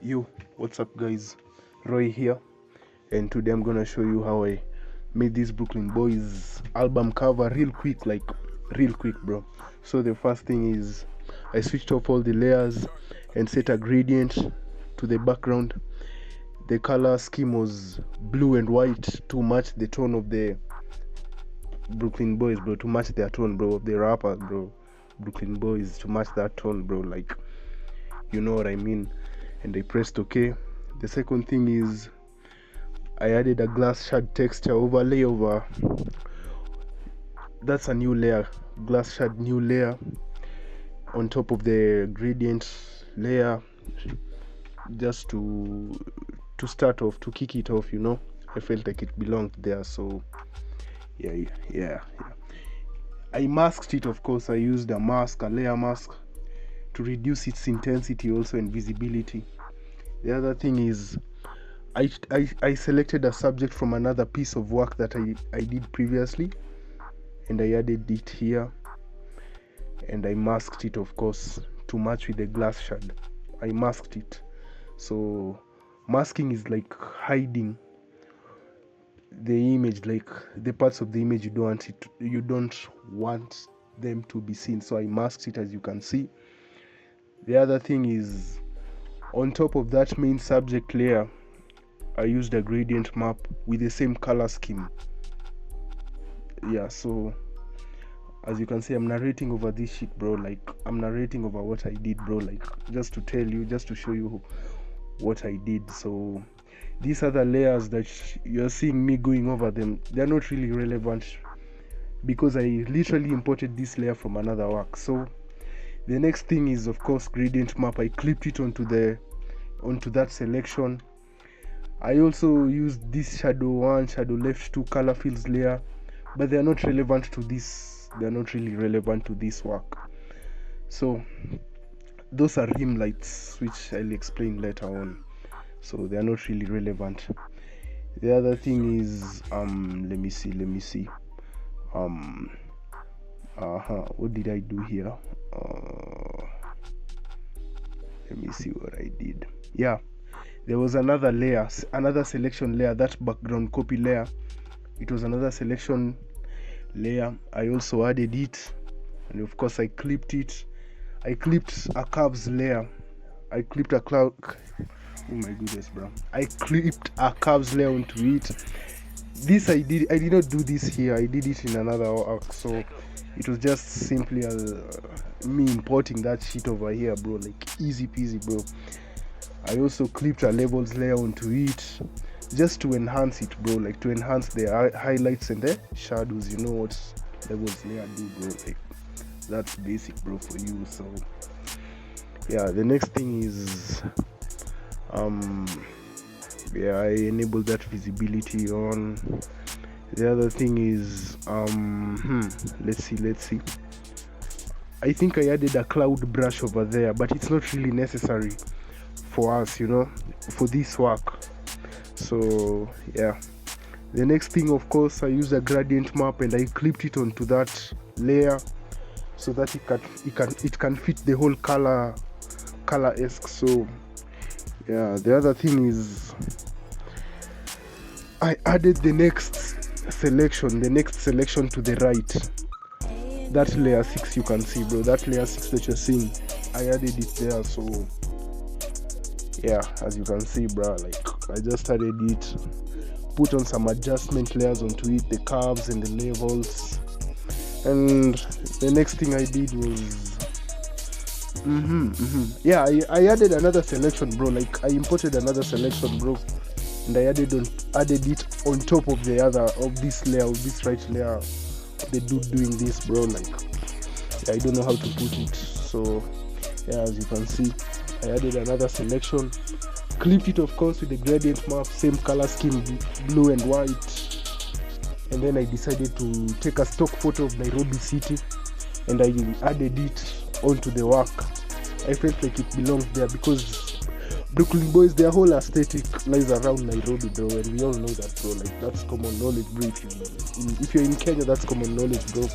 Yo, what's up guys? Roy here, and today I'm gonna show you how I made this Buruklyn Boyz album cover real quick, bro. So the first thing is I switched off all the layers and set a gradient to the background. The color scheme was blue and white to match the tone of the Buruklyn Boyz, bro, to match their tone, bro, of the rappers, bro. Buruklyn Boyz, to match that tone, bro, like, you know what I mean. And I pressed OK. The second thing is I added a glass shard texture overlay over. That's a new layer, glass shard new layer on top of the gradient layer, just to start off, to kick it off, you know. I felt like it belonged there, so yeah. I masked it, of course. I used a layer mask, to reduce its intensity also and visibility. The other thing is I selected a subject from another piece of work that I did previously, and I added it here, and I masked it, of course, to match with the glass shard. I masked it. So masking is like hiding the image, like the parts of the image you don't want them to be seen. So I masked it, as you can see. The other thing is, on top of that main subject layer, I used a gradient map with the same color scheme. Yeah, so as you can see, I'm narrating over this shit, bro. Like, I'm narrating over what I did, bro. Like, just to tell you, just to show you what I did. So these other layers that you're seeing me going over them, they're not really relevant, because I literally imported this layer from another work. So the next thing is, of course, gradient map. I clipped it onto that selection. I also used this shadow 1, shadow left 2 color fields layer, but they are not relevant to this. They are not really relevant to this work. So those are rim lights, which I'll explain later on. So they are not really relevant. The other thing is let me see. What did I do here? Let me see what I did. Yeah, there was another layer, another selection layer, that background copy layer. It was another selection layer. I also added it, and of course I clipped it. I clipped a curves layer. I clipped a cloud. Oh my goodness, bro! I clipped a curves layer onto it. This I did not do this here. I did it in another work, so it was just simply me importing that shit over here, bro. Like, easy peasy, bro. I also clipped a levels layer onto it, just to enhance it, bro. Like, to enhance the highlights and the shadows. You know what levels layer do, bro? Like, that's basic, bro, for you. So yeah, the next thing is I enabled that visibility on. The other thing is let's see. I think I added a cloud brush over there, but it's not really necessary for us, you know, for this work. So yeah, the next thing, of course, I used a gradient map and I clipped it onto that layer so that it can fit the whole color-esque. So yeah, the other thing is I added the next selection to the right. That layer 6 you can see, bro. That layer 6 that you're seeing, I added it there. So yeah, as you can see, bro, like, I just added it, put on some adjustment layers onto it, the curves and the levels. And the next thing I did was I added another selection, bro. Like, I imported another selection, bro, and I added it on top of this layer, of this right layer, the dude doing this, bro. Like, I don't know how to put it. So yeah, as you can see, I added another selection, clipped it, of course, with the gradient map, same color scheme, blue and white. And then I decided to take a stock photo of Nairobi city, and I added it onto the work. I felt like it belonged there, because Buruklyn Boyz, their whole aesthetic lies around Nairobi, bro, and we all know that, bro. Like, that's common knowledge, bro. If you're in Kenya, that's common knowledge, bro.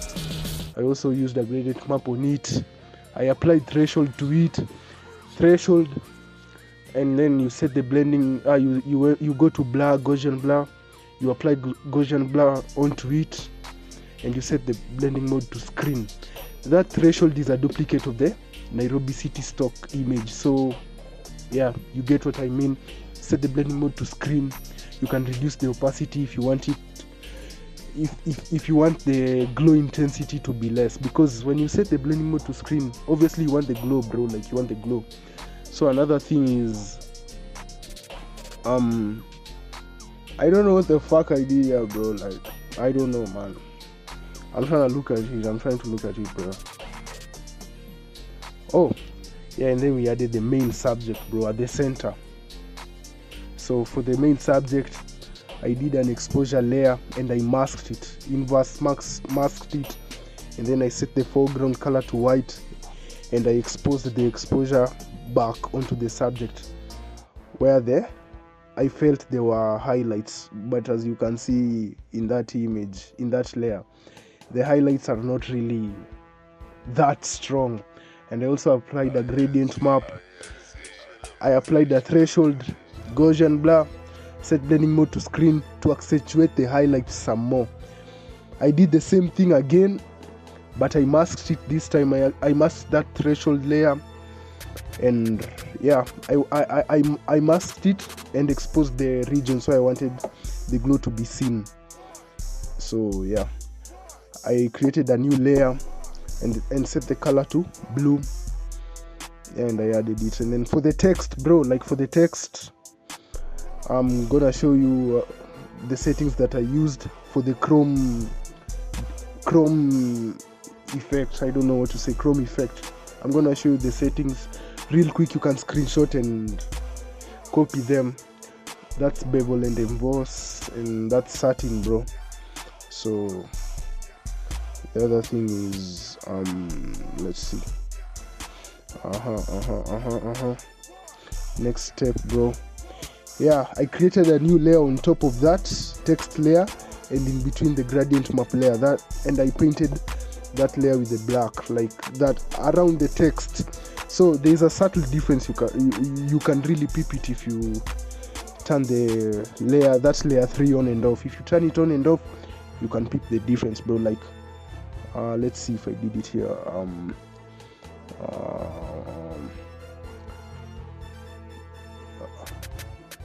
I also used a gradient map on it. I applied threshold to it. Threshold and then you set the blending. You go to blur, Gaussian blur. You apply Gaussian blur onto it, and you set the blending mode to screen. That threshold is a duplicate of the Nairobi city stock image. So yeah, you get what I mean. Set the blending mode to screen. You can reduce the opacity if you want it. If you want the glow intensity to be less, because when you set the blending mode to screen, obviously you want the glow, bro. Like, you want the glow. So another thing is, I don't know what the fuck I did here, bro. Like, I don't know, man. I'm trying to look at it, bro. Oh yeah, and then we added the main subject, bro, at the center. So for the main subject, I did an exposure layer and I masked it, inverse masked it, and then I set the foreground color to white, and I exposed the exposure back onto the subject where I felt there were highlights. But as you can see in that image, in that layer, the highlights are not really that strong. And I also applied a gradient map. I applied a threshold, Gaussian blur, set blending mode to screen to accentuate the highlights some more. I did the same thing again, but I masked it this time. I masked that threshold layer, and yeah, I masked it and exposed the regions where I wanted the glow to be seen. So yeah, I created a new layer and set the color to blue, and I added it. And then for the text, bro, like for the text, I'm gonna show you the settings that I used for the chrome effect. I don't know what to say, chrome effect. I'm gonna show you the settings real quick. You can screenshot and copy them. That's bevel and emboss, and that's satin, bro. So the other thing is, let's see. Next step, bro. Yeah, I created a new layer on top of that text layer, and in between the gradient map layer, and I painted that layer with the black, like that around the text. So there's a subtle difference. You can really peep it if you turn the layer, that's layer 3 on and off. If you turn it on and off, you can peep the difference, bro. Like, let's see if I did it here.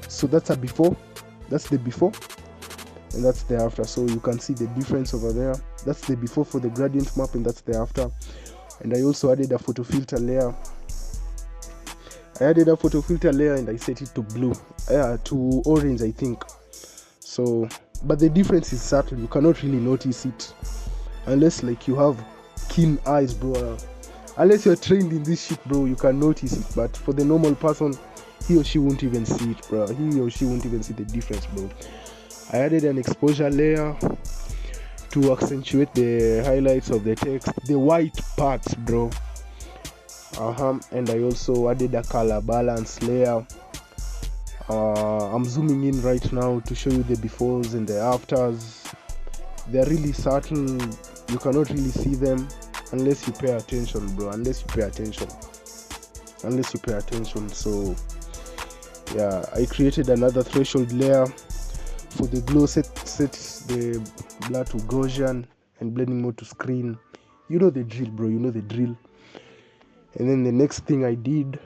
So that's a before, that's the before, and that's the after. So you can see the difference over there. That's the before for the gradient map, and that's the after. And I also added a photo filter layer. And I set it to blue, to orange, I think. So, but the difference is subtle. You cannot really notice it unless like you have keen eyes, bro. Unless you're trained in this shit, bro, you can notice it. But for the normal person, he or she won't even see it, bro. He or she won't even see the difference, bro. I added an exposure layer to accentuate the highlights of the text, the white parts, bro. And I also added a color balance layer. I'm zooming in right now to show you the befores and the afters. They're really subtle. You cannot really see them unless you pay attention, bro. Unless you pay attention. So yeah, I created another threshold layer for the glow. Set the blur to Gaussian and blending mode to screen. You know the drill, bro. And then the next thing I did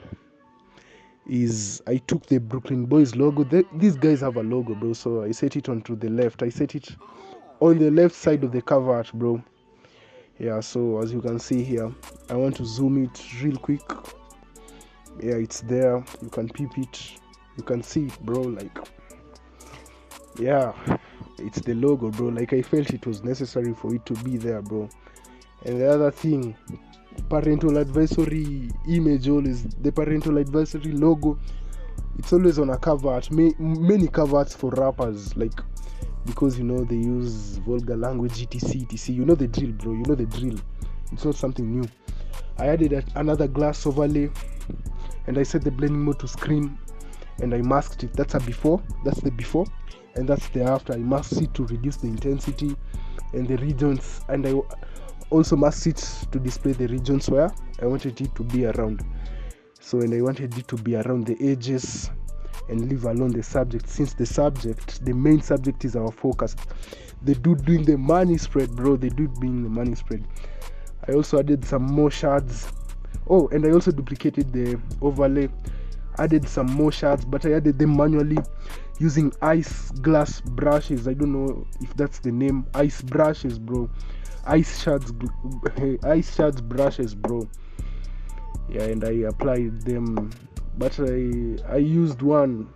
is I took the Buruklyn Boyz logo. These guys have a logo, bro. So I set it onto the left. I set it on the left side of the cover art, bro. Yeah, so as you can see here, I want to zoom it real quick. Yeah, it's there. You can peep it. You can see it, bro. Like, yeah, it's the logo, bro. Like, I felt it was necessary for it to be there, bro. And the other thing, parental advisory image, always the parental advisory logo, it's always on a cover art. Many cover arts for rappers, like, because you know they use vulgar language, etc. You know the drill, bro. It's not something new. I added another glass overlay, and I set the blending mode to screen, and I masked it. That's the before, and that's the after. I masked it to reduce the intensity and the regions, and I also masked it to display the regions where I wanted it to be around. So, and I wanted it to be around the edges and leave alone the subject, since the main subject is our focus. The dude doing the money spread, bro, the dude being the money spread. I also added some more shards. Oh, and I also duplicated the overlay, added some more shards, but I added them manually using ice glass brushes. I don't know if that's the name. Ice brushes, bro. Ice shards brushes, bro. Yeah, and I applied them, but I used the one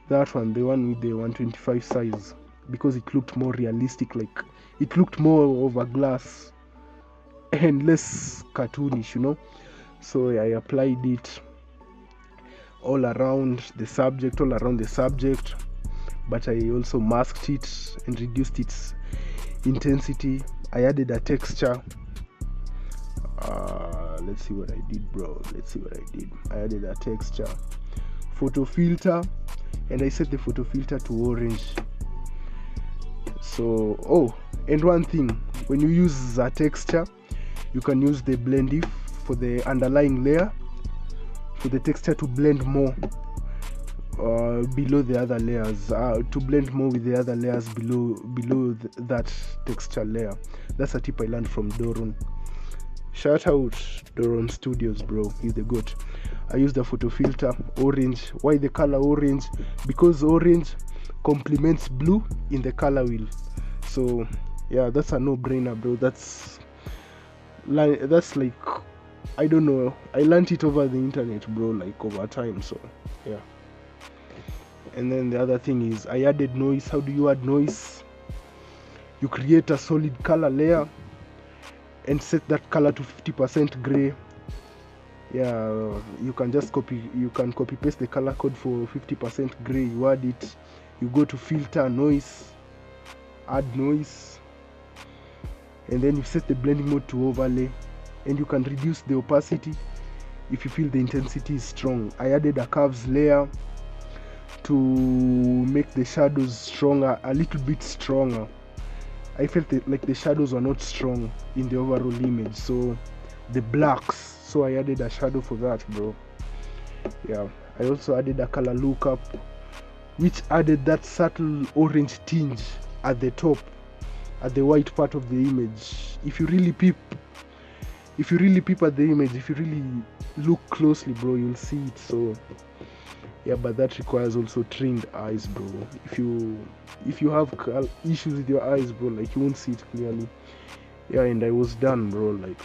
with the 125 size, because it looked more realistic, like it looked more of a glass and less cartoonish, So I applied it all around the subject, but I also masked it and reduced its intensity. I added a texture. Let's see what I did, bro. I added a texture, photo filter, and I set the photo filter to orange. So, and one thing, when you use a texture, you can use the blend if for the underlying layer, for the texture to blend more below the other layers, to blend more with the other layers below that texture layer. That's a tip I learned from Doron. Shout out Doron Studios, bro. He's the goat. I used the photo filter orange. Why the color orange? Because orange complements blue in the color wheel. So yeah, that's a no-brainer, bro. That's like, I don't know, I learned it over the internet, bro, like over time. So yeah. And then the other thing is I added noise. How do you add noise? You create a solid color layer and set that color to 50% gray. Yeah, you can copy paste the color code for 50% gray. You add it, you go to filter, noise, add noise, and then you set the blending mode to overlay, and you can reduce the opacity if you feel the intensity is strong. I added a curves layer to make the shadows stronger, a little bit stronger. I felt like the shadows were not strong in the overall image, so the blacks, so I added a shadow for that, bro. Yeah, I also added a color lookup, which added that subtle orange tinge at the top, at the white part of the image. If you really peep at the image, if you really look closely, bro, you'll see it. So yeah, but that requires also trained eyes, bro. If you have issues with your eyes, bro, like you won't see it clearly. Yeah, and I was done, bro. Like,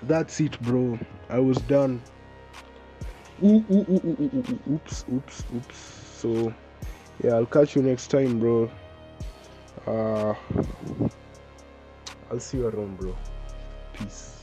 that's it, bro. I was done. Oops. So yeah, I'll catch you next time, bro. I'll see you around, bro. Peace.